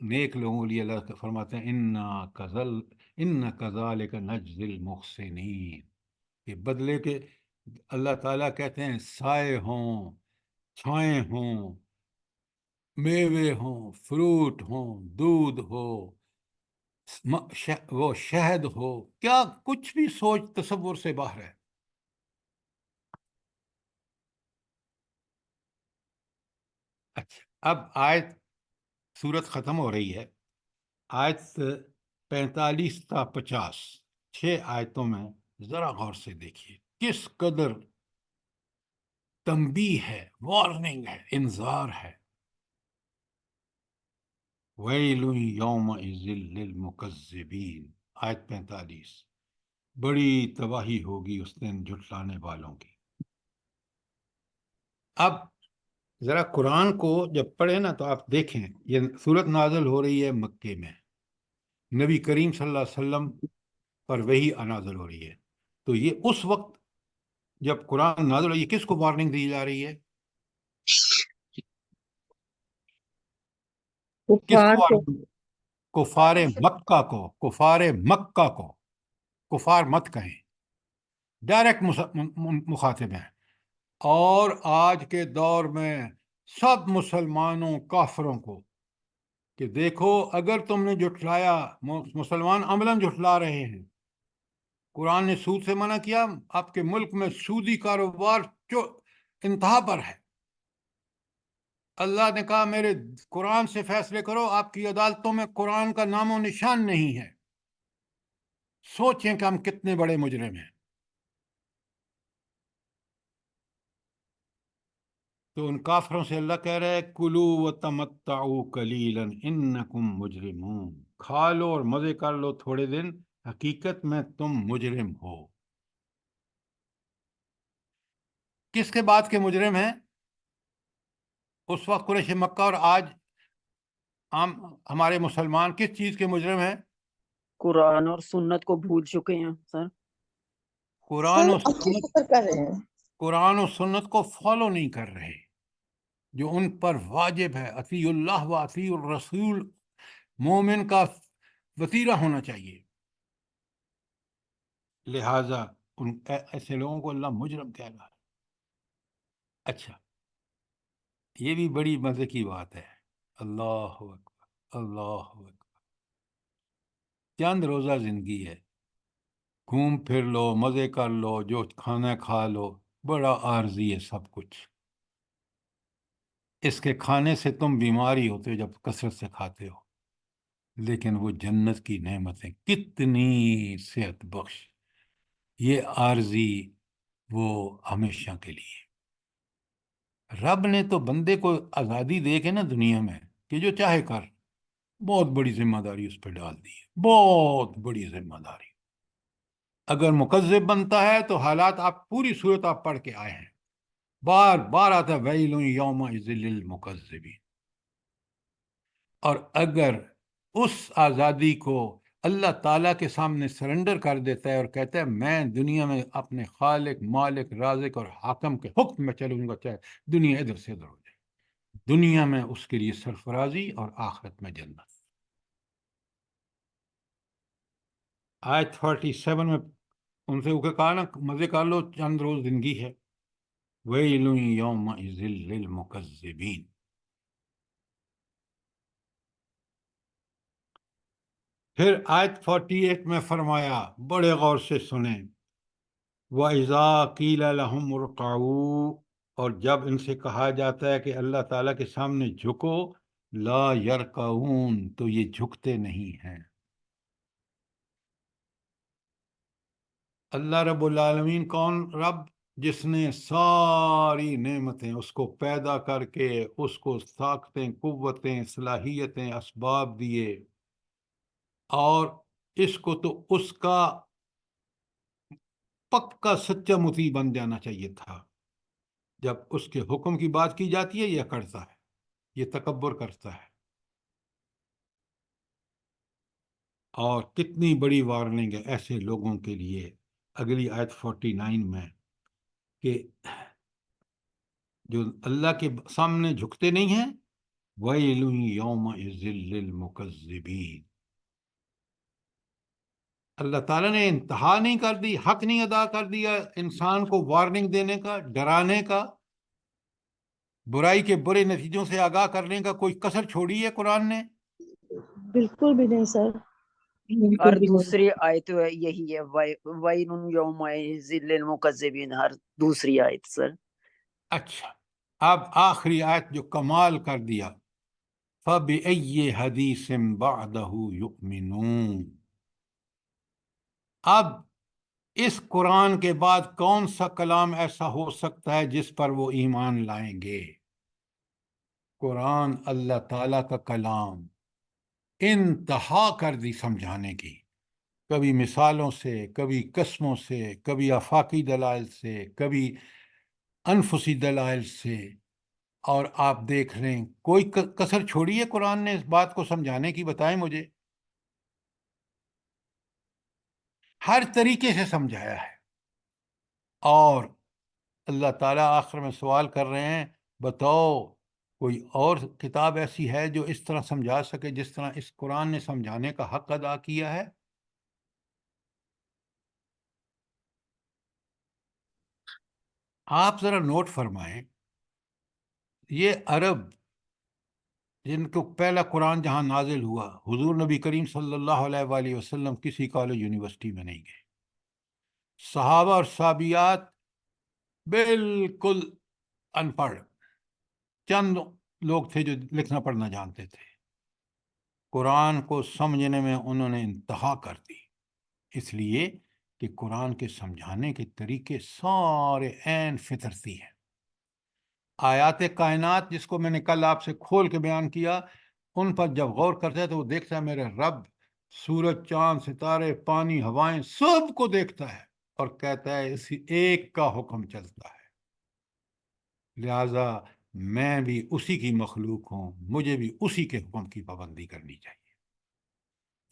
نیک لوگوں کے لیے اللہ فرماتے ہیں ان کذالک نجزی المحسنین، کہ بدلے کے اللہ تعالیٰ کہتے ہیں سائے ہوں، چھائیں ہوں، میوے ہوں، فروٹ ہوں، دودھ ہو، وہ شہد ہو، کیا کچھ بھی سوچ تصور سے باہر ہے۔ اچھا، اب آیت سورت ختم ہو رہی ہے، آیت 45 تا 50، 6 آیتوں میں ذرا غور سے دیکھیے کس قدر تنبیہ ہے، وارننگ ہے، انذار ہے۔ ویل یومئذ للمکذبین، آیت 45، بڑی تباہی ہوگی اس دن جھٹلانے والوں کی۔ اب ذرا قرآن کو جب پڑھیں نا تو آپ دیکھیں، یہ سورت نازل ہو رہی ہے مکے میں، نبی کریم صلی اللہ علیہ وسلم پر وحی نازل ہو رہی ہے، تو یہ اس وقت جب قرآن نازل ہو، یہ کس کو وارننگ دی جا رہی ہے؟ کس کفار کو کو، warning؟ کفار مکہ کو، کفار مکہ کو، کفار مت کہیں، ڈائریکٹ مخاطب ہیں۔ اور آج کے دور میں سب مسلمانوں کافروں کو کہ دیکھو اگر تم نے جھٹلایا، مسلمان عملاً جھٹلا رہے ہیں۔ قرآن نے سود سے منع کیا، آپ کے ملک میں سودی کاروبار جو انتہا پر ہے۔ اللہ نے کہا میرے قرآن سے فیصلے کرو، آپ کی عدالتوں میں قرآن کا نام و نشان نہیں ہے۔ سوچیں کہ ہم کتنے بڑے مجرم ہیں۔ تو ان کافروں سے اللہ کہہ رہے کلو وتمتعوا قلیلا انکم مجرمون، کھا لو اور مزے کر لو تھوڑے دن، حقیقت میں تم مجرم ہو۔ کس کے بعد کے مجرم ہیں؟ اس وقت قریش مکہ اور آج ہمارے مسلمان کس چیز کے مجرم ہیں؟ قرآن اور سنت کو بھول چکے ہیں سر۔ قرآن سر و اچھی سنت، فکر کر رہے ہیں۔ قرآن و سنت کو فالو نہیں کر رہے، جو ان پر واجب ہے۔ اطیع اللہ و اطیع الرسول مومن کا وتیرہ ہونا چاہیے، لہذا ایسے لوگوں کو اللہ مجرم کہہ رہا ہے۔ اچھا، یہ بھی بڑی مزے کی بات ہے۔ اللہ اکبر، اللہ اکبر، چند روزہ زندگی ہے، گھوم پھر لو، مزے کر لو، جو کھانا کھا لو، بڑا عارضی ہے سب کچھ۔ اس کے کھانے سے تم بیماری ہوتے ہو جب کثرت سے کھاتے ہو، لیکن وہ جنت کی نعمتیں کتنی صحت بخش، یہ عارضی، وہ ہمیشہ کے لیے۔ رب نے تو بندے کو آزادی دے کے نا دنیا میں کہ جو چاہے کر، بہت بڑی ذمہ داری اس پہ ڈال دی ہے، بہت بڑی ذمہ داری۔ اگر مکذب بنتا ہے تو حالات، آپ پوری صورت آپ پڑھ کے آئے ہیں، بار بار آتا ہے ویل یومئذ للمکذبین۔ اور اگر اس آزادی کو اللہ تعالیٰ کے سامنے سرنڈر کر دیتا ہے اور کہتا ہے میں دنیا میں اپنے خالق، مالک، رازق اور حاکم کے حکم میں چلوں گا، چاہے دنیا ادھر سے ادھر ہو جائے، دنیا میں اس کے لیے سرفرازی اور آخرت میں جنت۔ آیت 47 میں ان سے کہا نا مزے کر لو، چند روز زندگی ہے۔ ویل یومئذ للمکذبین۔ پھر آیت 48 میں فرمایا، بڑے غور سے سنیں، وَإِذَا قِيلَ لَهُمُ ارْكَعُوا، اور جب ان سے کہا جاتا ہے کہ اللہ تعالیٰ کے سامنے جھکو، لا يرکعون، تو یہ جھکتے نہیں ہیں۔ اللہ رب العالمین کون رب؟ جس نے ساری نعمتیں اس کو پیدا کر کے اس کو طاقتیں، قوتیں، صلاحیتیں، اسباب دیے، اور اس کو تو اس کا پکا سچا مطیع بن جانا چاہیے تھا۔ جب اس کے حکم کی بات کی جاتی ہے یہ کرتا ہے، یہ تکبر کرتا ہے۔ اور کتنی بڑی وارننگ ہے ایسے لوگوں کے لیے اگلی آیت 49 میں، کہ جو اللہ کے سامنے جھکتے نہیں ہیں، وَيْلٌ يَوْمَئِذٍ لِّلْمُكَذِّبِينَ۔ اللہ تعالیٰ نے انتہا نہیں کر دی، حق نہیں ادا کر دیا انسان کو وارننگ دینے کا، ڈرانے کا، برائی کے برے نتیجوں سے آگاہ کرنے کا؟ کوئی کسر چھوڑی ہے قرآن نے؟ بالکل بھی نہیں سر، ہر بالکل بھی نہیں۔ دوسری آیت یہی ہے، وَيْلٌ يَوْمَئِذٍ لِّلْمُكَذِّبِينَ، ہر دوسری آیت سر۔ اچھا، اب آخری آیت جو کمال کر دیا، فَبِأَيِّ حَدِيثٍ بَعْدَهُ يُؤْمِنُونَ۔ اب اس قرآن کے بعد کون سا کلام ایسا ہو سکتا ہے جس پر وہ ایمان لائیں گے؟ قرآن اللہ تعالیٰ کا کلام، انتہا کر دی سمجھانے کی، کبھی مثالوں سے، کبھی قسموں سے، کبھی آفاقی دلائل سے، کبھی انفسی دلائل سے، اور آپ دیکھ لیں کوئی کسر چھوڑی ہے قرآن نے اس بات کو سمجھانے کی؟ بتائیں مجھے۔ ہر طریقے سے سمجھایا ہے۔ اور اللہ تعالیٰ آخر میں سوال کر رہے ہیں، بتاؤ کوئی اور کتاب ایسی ہے جو اس طرح سمجھا سکے جس طرح اس قرآن نے سمجھانے کا حق ادا کیا ہے؟ آپ ذرا نوٹ فرمائیں، یہ عرب جن کو پہلا قرآن جہاں نازل ہوا، حضور نبی کریم صلی اللہ علیہ وآلہ وسلم کسی کالج یونیورسٹی میں نہیں گئے، صحابہ اور صحابیات بالکل ان پڑھ، چند لوگ تھے جو لکھنا پڑھنا جانتے تھے، قرآن کو سمجھنے میں انہوں نے انتہا کر دی، اس لیے کہ قرآن کے سمجھانے کے طریقے سارے عین فطرتی ہیں۔ آیات کائنات جس کو میں نے کل آپ سے کھول کے بیان کیا، ان پر جب غور کرتا ہے تو وہ دیکھتا ہے میرے رب سورج، چاند، ستارے، پانی، ہوائیں سب کو دیکھتا ہے اور کہتا ہے اسی ایک کا حکم چلتا ہے، لہذا میں بھی اسی کی مخلوق ہوں، مجھے بھی اسی کے حکم کی پابندی کرنی چاہیے۔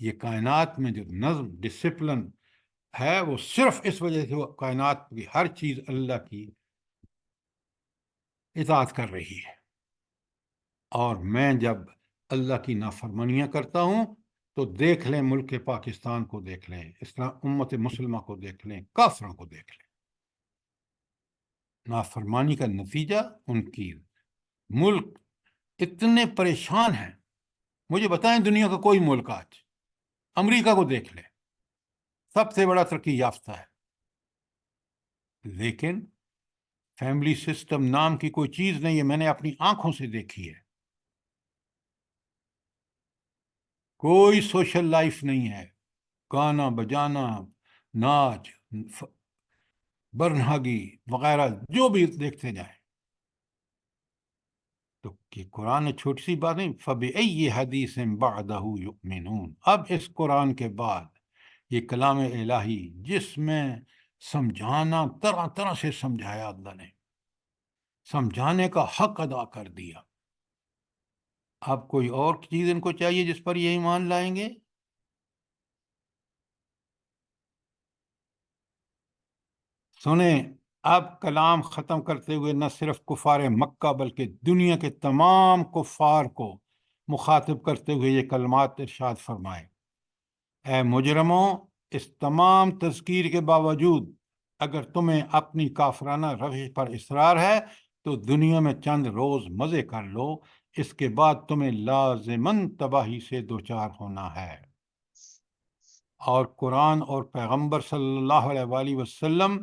یہ کائنات میں جو نظم، ڈسپلن ہے، وہ صرف اس وجہ سے وہ کائنات کی ہر چیز اللہ کی اطاعت کر رہی ہے، اور میں جب اللہ کی نافرمانیاں کرتا ہوں تو دیکھ لیں ملک پاکستان کو، دیکھ لیں اس طرح امت مسلمہ کو، دیکھ لیں کافروں کو، دیکھ لیں، نافرمانی کا نتیجہ ان کی ملک اتنے پریشان ہیں۔ مجھے بتائیں دنیا کا کوئی ملک آج، امریکہ کو دیکھ لیں، سب سے بڑا ترقی یافتہ ہے، لیکن فیملی سسٹم نام کی کوئی چیز نہیں ہے، میں نے اپنی آنکھوں سے دیکھی ہے، کوئی سوشل لائف نہیں ہے، گانا بجانا، ناچ، برنہاگی وغیرہ جو بھی دیکھتے جائیں، تو کہ قرآن نے چھوٹی سی بات نہیں، فَبِأَيِّ حَدِيثٍ بَعْدَهُ يُؤْمِنُونَ۔ اب اس قرآن کے بعد یہ کلام الہی جس میں سمجھانا طرح طرح سے سمجھایا، اللہ نے سمجھانے کا حق ادا کر دیا، اب کوئی اور چیز ان کو چاہیے جس پر یہ ایمان لائیں گے؟ سنیں، اب کلام ختم کرتے ہوئے نہ صرف کفار مکہ بلکہ دنیا کے تمام کفار کو مخاطب کرتے ہوئے یہ کلمات ارشاد فرمائے، اے مجرموں، اس تمام تذکیر کے باوجود اگر تمہیں اپنی کافرانہ روش پر اصرار ہے تو دنیا میں چند روز مزے کر لو، اس کے بعد تمہیں لازماً تباہی سے دوچار ہونا ہے۔ اور قرآن اور پیغمبر صلی اللہ علیہ وآلہ وسلم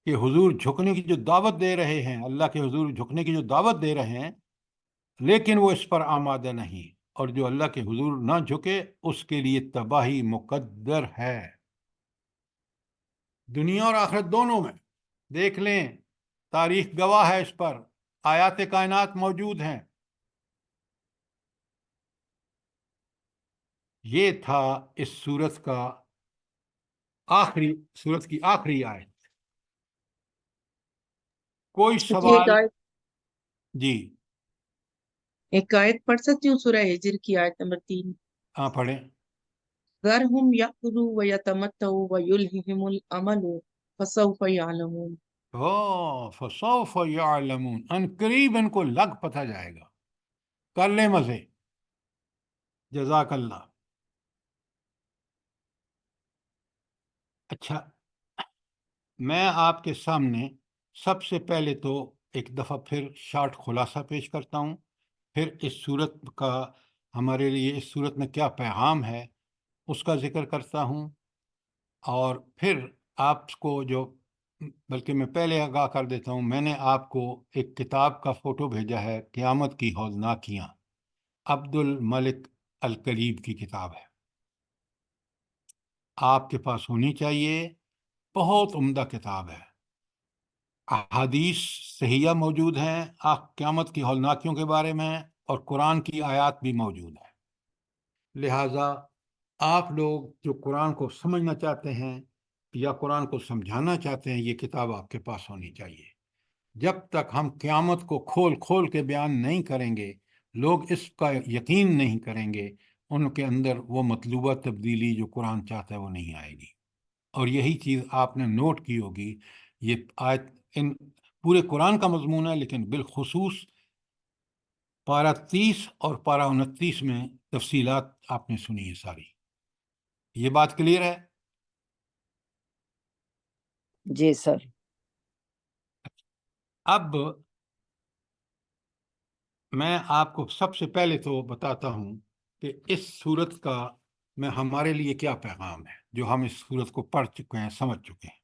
کہ حضور جھکنے کی جو دعوت دے رہے ہیں، اللہ کے حضور جھکنے کی جو دعوت دے رہے ہیں، لیکن وہ اس پر آمادہ نہیں، اور جو اللہ کے حضور نہ جھکے اس کے لیے تباہی مقدر ہے، دنیا اور آخرت دونوں میں۔ دیکھ لیں، تاریخ گواہ ہے اس پر، آیات کائنات موجود ہیں۔ یہ تھا اس سورت کا سورت کی آخری آیت۔ کوئی جی سوال؟ جی ایک آیت پڑھ سکتی ہوں، سورہ ہجر کی آیت نمبر 3۔ ہاں پڑھیں۔ ذرہم یأکلوا ویتمتعوا ویلہہم الامل فسوف یعلمون۔ فسوف یعلمون، ان قریب ان کو لگ پتہ جائے گا۔ کر لیں مزے، جزاک اللہ۔ اچھا، میں آپ کے سامنے سب سے پہلے تو ایک دفعہ پھر شارٹ خلاصہ پیش کرتا ہوں، پھر اس صورت کا ہمارے لیے اس صورت میں کیا پیغام ہے اس کا ذکر کرتا ہوں، اور پھر آپ کو بلکہ میں پہلے آگاہ کر دیتا ہوں، میں نے آپ کو ایک کتاب کا فوٹو بھیجا ہے، قیامت کی ہولناکیاں، عبد الملک الکلیب کی کتاب ہے، آپ کے پاس ہونی چاہیے، بہت عمدہ کتاب ہے، احادیث صحیحہ موجود ہیں قیامت کی ہولناکیوں کے بارے میں، اور قرآن کی آیات بھی موجود ہیں۔ لہٰذا آپ لوگ جو قرآن کو سمجھنا چاہتے ہیں یا قرآن کو سمجھانا چاہتے ہیں، یہ کتاب آپ کے پاس ہونی چاہیے۔ جب تک ہم قیامت کو کھول کھول کے بیان نہیں کریں گے، لوگ اس کا یقین نہیں کریں گے، ان کے اندر وہ مطلوبہ تبدیلی جو قرآن چاہتا ہے وہ نہیں آئے گی۔ اور یہی چیز آپ نے نوٹ کی ہوگی، یہ آیت ان پورے قرآن کا مضمون ہے، لیکن بالخصوص پارہ 30 اور پارہ 29 میں تفصیلات آپ نے سنی ہے ساری۔ یہ بات کلیئر ہے؟ جی سر۔ اب میں آپ کو سب سے پہلے تو بتاتا ہوں کہ اس صورت کا میں ہمارے لیے کیا پیغام ہے، جو ہم اس صورت کو پڑھ چکے ہیں، سمجھ چکے ہیں۔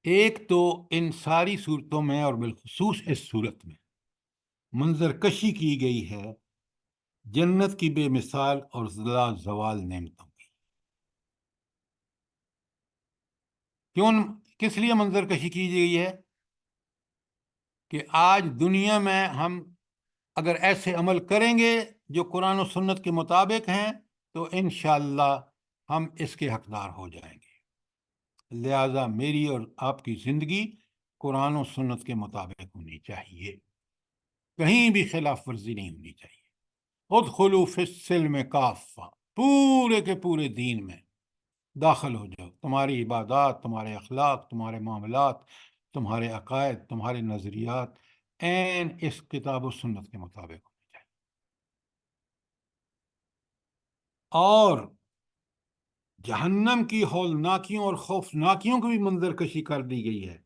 ایک تو ان ساری صورتوں میں اور بالخصوص اس صورت میں منظر کشی کی گئی ہے جنت کی بے مثال اور لا زوال نعمتوں کی۔ کس لیے منظر کشی کی گئی ہے؟ کہ آج دنیا میں ہم اگر ایسے عمل کریں گے جو قرآن و سنت کے مطابق ہیں تو انشاءاللہ ہم اس کے حقدار ہو جائیں گے۔ لہذا میری اور آپ کی زندگی قرآن و سنت کے مطابق ہونی چاہیے، کہیں بھی خلاف ورزی نہیں ہونی چاہیے۔ ادخلوا فی السلم کافہ، پورے کے پورے دین میں داخل ہو جاؤ، تمہاری عبادات، تمہارے اخلاق، تمہارے معاملات، تمہارے عقائد، تمہارے نظریات این اس کتاب و سنت کے مطابق ہونے چاہیے۔ اور جہنم کی ہولناکیوں اور خوفناکیوں کی بھی منظر کشی کر دی گئی ہے،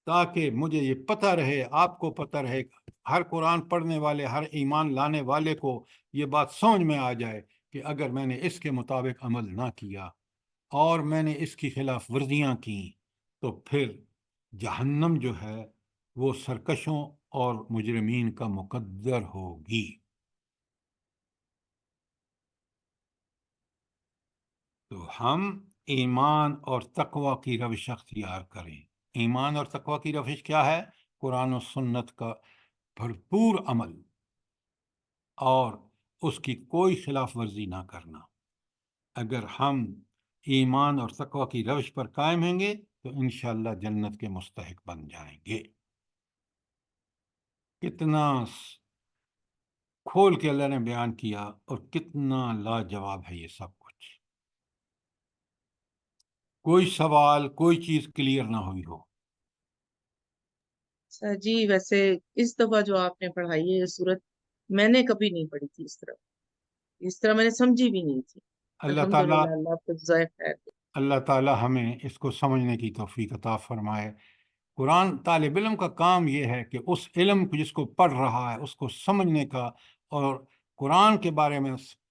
تاکہ مجھے یہ پتہ رہے، آپ کو پتہ رہے، ہر قرآن پڑھنے والے، ہر ایمان لانے والے کو یہ بات سمجھ میں آ جائے کہ اگر میں نے اس کے مطابق عمل نہ کیا اور میں نے اس کی خلاف ورزیاں کی تو پھر جہنم جو ہے وہ سرکشوں اور مجرمین کا مقدر ہوگی۔ تو ہم ایمان اور تقوی کی روش اختیار کریں۔ ایمان اور تقوی کی روش کیا ہے؟ قرآن و سنت کا بھرپور عمل اور اس کی کوئی خلاف ورزی نہ کرنا۔ اگر ہم ایمان اور تقوی کی روش پر قائم ہیں گے تو انشاءاللہ جنت کے مستحق بن جائیں گے۔ کتنا کھول کے اللہ نے بیان کیا اور کتنا لاجواب ہے یہ سب کچھ۔ کوئی سوال، کوئی چیز کلیئر نہ ہوئی ہو؟ سر جی، ویسے اس دفعہ جو آپ نے پڑھائی ہے یہ صورت میں نے کبھی نہیں پڑھی تھی، اس طرح میں نے سمجھی بھی نہیں تھی۔ اللہ تعالیٰ الحمدللہ، اللہ کو جزائے خیر دے۔ اللہ تعالیٰ ہمیں اس کو سمجھنے کی توفیق عطا فرمائے۔ قرآن طالب علم کا کام یہ ہے کہ اس علم کو جس کو پڑھ رہا ہے اس کو سمجھنے کا اور قرآن کے بارے میں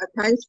28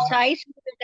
28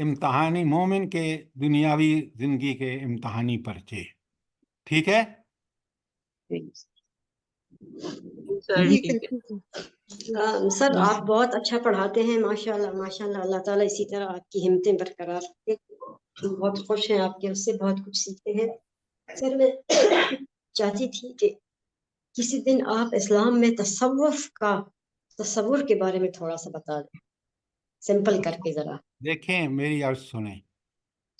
امتحانی مومن کے دنیاوی زندگی کے امتحانی پرچے. ٹھیک ہے؟ سر جی ٹھیک ہے. سر آپ بہت اچھا پڑھاتے ہیں، ماشاءاللہ ماشاءاللہ. اللہ تعالیٰ اسی طرح آپ کی ہمتیں برقرار رکھے. ہم بہت خوش ہیں آپ کے، اس سے بہت کچھ سیکھتے ہیں. سر میں چاہتی تھی کہ کسی دن آپ اسلام میں تصور کے بارے میں تھوڑا سا بتا دیں، سمپل کر کے ذرا. دیکھیں میری عرض سنیں.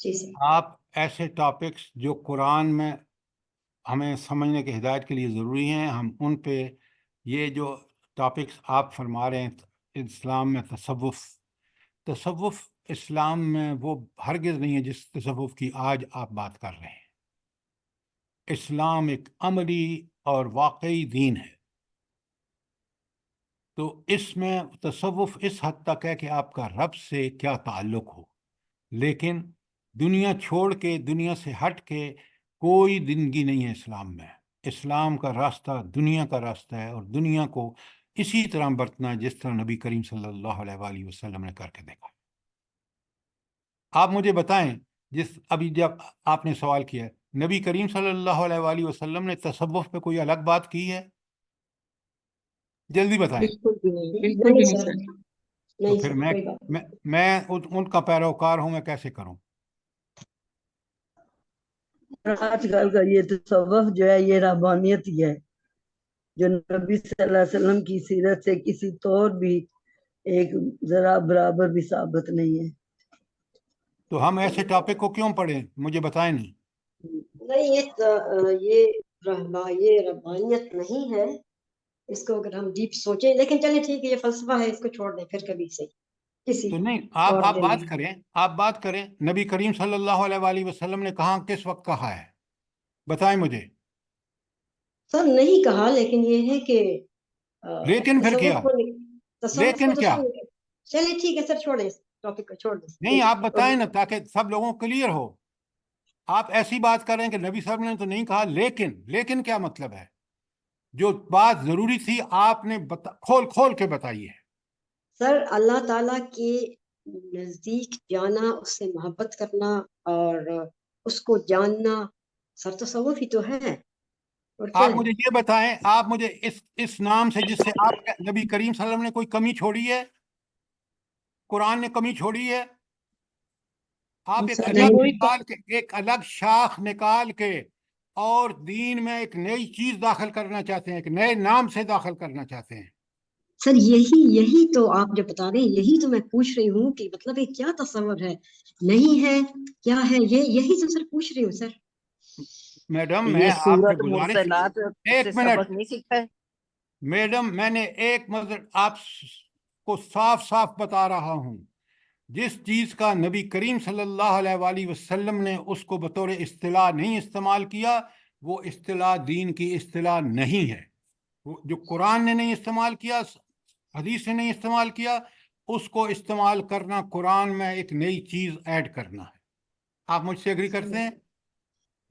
جی سر. آپ ایسے ٹاپکس جو قرآن میں ہمیں سمجھنے کی ہدایت کے لیے ضروری ہیں، ہم ان پہ یہ جو ٹاپکس آپ فرما رہے ہیں اسلام میں تصوف اسلام میں وہ ہرگز نہیں ہے جس تصوف کی آج آپ بات کر رہے ہیں. اسلام ایک عملی اور واقعی دین ہے. تو اس میں تصوف اس حد تک ہے کہ آپ کا رب سے کیا تعلق ہو، لیکن دنیا چھوڑ کے، دنیا سے ہٹ کے کوئی زندگی نہیں ہے اسلام میں. اسلام کا راستہ دنیا کا راستہ ہے، اور دنیا کو اسی طرح برتنا ہے جس طرح نبی کریم صلی اللہ علیہ وآلہ وسلم نے کر کے دیکھا. آپ مجھے بتائیں، ابھی جب آپ نے سوال کیا ہے، نبی کریم صلی اللہ علیہ وآلہ وسلم نے تصوف پہ کوئی الگ بات کی ہے؟ جلدی بتائیں. بالکل بھی نہیں، بالکل نہیں بھی نہیں سر، سر. تو نہیں پھر سر، کوئی بات نہیں. میں ان کا پیروکار ہوں، میں کیسے کروں؟ آج کل کا یہ تصوف جو ہے یہ رہبانیت ہی ہے، جو نبی صلی اللہ علیہ وسلم کی سیرت سے کسی طور بھی ایک ذرا برابر بھی ثابت نہیں ہے. تو ہم ایسے ٹاپک کو کیوں پڑھیں؟ مجھے بتائیں. نہیں، یہ ربانیت نہیں ہے. اس کو اگر ہم ڈیپ سوچیں، لیکن چلیں ٹھیک ہے، یہ فلسفہ ہے، اس کو چھوڑ دیں پھر کبھی سے کسی تو نہیں، اور آپ دن بات میں. کریں، بات کریں. نبی کریم صلی اللہ علیہ وآلہ وسلم نے کہاں کس وقت کہا ہے؟ بتائیں مجھے. سر نہیں کہا، لیکن یہ ہے کہ لیکن پھر کیا؟ تصوف کو لیکن تو کیا؟ چلیں ٹھیک ہے سر، چھوڑیں اس ٹاپک کو، چھوڑ دیں. نہیں، آپ بتائیں نا تاکہ سب لوگوں کو کلیئر ہو. آپ ایسی بات کر رہے ہیں کہ نبی صاحب نے تو نہیں کہا، لیکن کیا مطلب ہے؟ جو بات ضروری تھی آپ نے کھول کے بتائی ہے. سر اللہ تعالیٰ کے نزدیک جانا، اس سے محبت کرنا اور اس کو جاننا، سر تصوف ہی تو ہے. اور کیا آپ ہے؟ مجھے یہ بتائیں، آپ مجھے اس نام سے جس سے آپ نبی کریم صلی اللہ علیہ وسلم نے کوئی کمی چھوڑی ہے؟ قرآن نے کمی چھوڑی ہے؟ آپ ایک سر الگ کوئی نکال کے، ایک الگ شاخ نکال کے اور دین میں ایک نئی چیز داخل کرنا چاہتے ہیں، ایک نئے نام سے داخل کرنا چاہتے ہیں. سر یہی تو آپ جو بتا رہے ہیں، یہی تو میں پوچھ رہی ہوں کہ مطلب یہ کیا تصور ہے، نہیں ہے، کیا ہے، یہی تو سر پوچھ رہی ہوں سر. میڈم یہ میں آپ سے سورت گزارش، مرسلات سے ایک منٹ سبق نہیں سیکھا ہے؟ میڈم، میں نے آپ کو صاف صاف بتا رہا ہوں. جس چیز کا نبی کریم صلی اللہ علیہ وآلہ وسلم نے اس کو بطور اصطلاح نہیں استعمال کیا، وہ اصطلاح دین کی اصطلاح نہیں ہے. جو قرآن نے نہیں استعمال کیا، حدیث نے نہیں استعمال کیا، اس کو استعمال کرنا قرآن میں ایک نئی چیز ایڈ کرنا ہے. آپ مجھ سے ایگری کرتے ہیں؟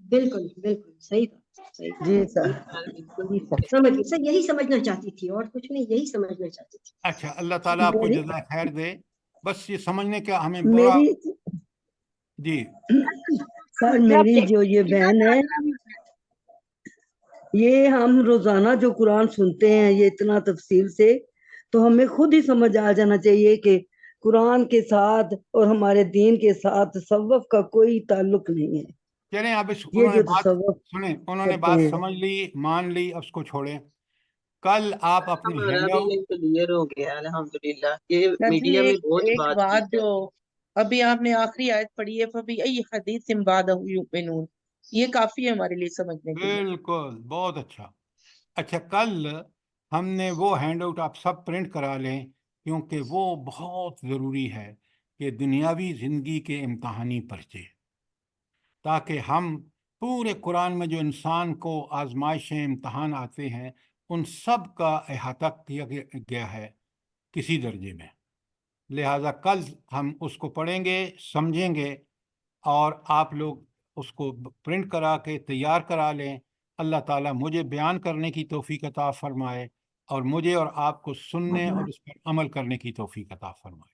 بالکل بالکل صحیح بات، صحیح بات. جی سر. جی سر بالکل ٹھیک ہے. سمجھ گئی سر، یہی سمجھنا چاہتی تھی، اور کچھ نہیں، یہی سمجھنا چاہتی تھی. اچھا، اللہ تعالیٰ آپ کو میری جزائے خیر دے. بس یہ سمجھنے کا ہمیں بڑا. میری جی سر میری جو یہ بہن ہے، یہ ہم روزانہ جو قرآن سنتے ہیں یہ اتنا تفصیل سے، تو ہمیں خود ہی سمجھ آ جانا چاہیے کہ قرآن کے ساتھ اور ہمارے دین کے ساتھ تصوف کا کوئی تعلق نہیں ہے. چلیں، اب یہ انہوں نے جو بات تصوف سنیں، انہوں نے کرتے بات ہیں. سمجھ لی، مان لی، اب اس کو چھوڑیں. کل آپ اپنے ہمارا ہینڈ بھی آؤٹ. کلیئر ہو گیا الحمدللہ. یہ سر جی میڈیا میں بہت ایک بات کی بات ہے. جو ابھی آپ نے آخری آیت پڑھی ہے، فَبِأَيِّ حَدِيثٍ بَعْدَهُ يُؤْمِنُونَ، یہ کافی ہے ہمارے لیے سمجھنے کے لیے. بالکل، بہت اچھا. اچھا، کل ہم نے وہ ہینڈ آؤٹ آپ سب پرنٹ کرا لیں، کیونکہ وہ بہت ضروری ہے کہ دنیاوی زندگی کے امتحانی پرچے، تاکہ ہم پورے قرآن میں جو انسان کو آزمائشیں، امتحان آتے ہیں، ان سب کا احاطہ کیا گیا ہے کسی درجے میں. لہٰذا کل ہم اس کو پڑھیں گے، سمجھیں گے، اور آپ لوگ اس کو پرنٹ کرا کے تیار کرا لیں. اللہ تعالیٰ مجھے بیان کرنے کی توفیق عطا فرمائے، اور مجھے اور آپ کو سننے اور اس پر عمل کرنے کی توفیق عطا فرمائے.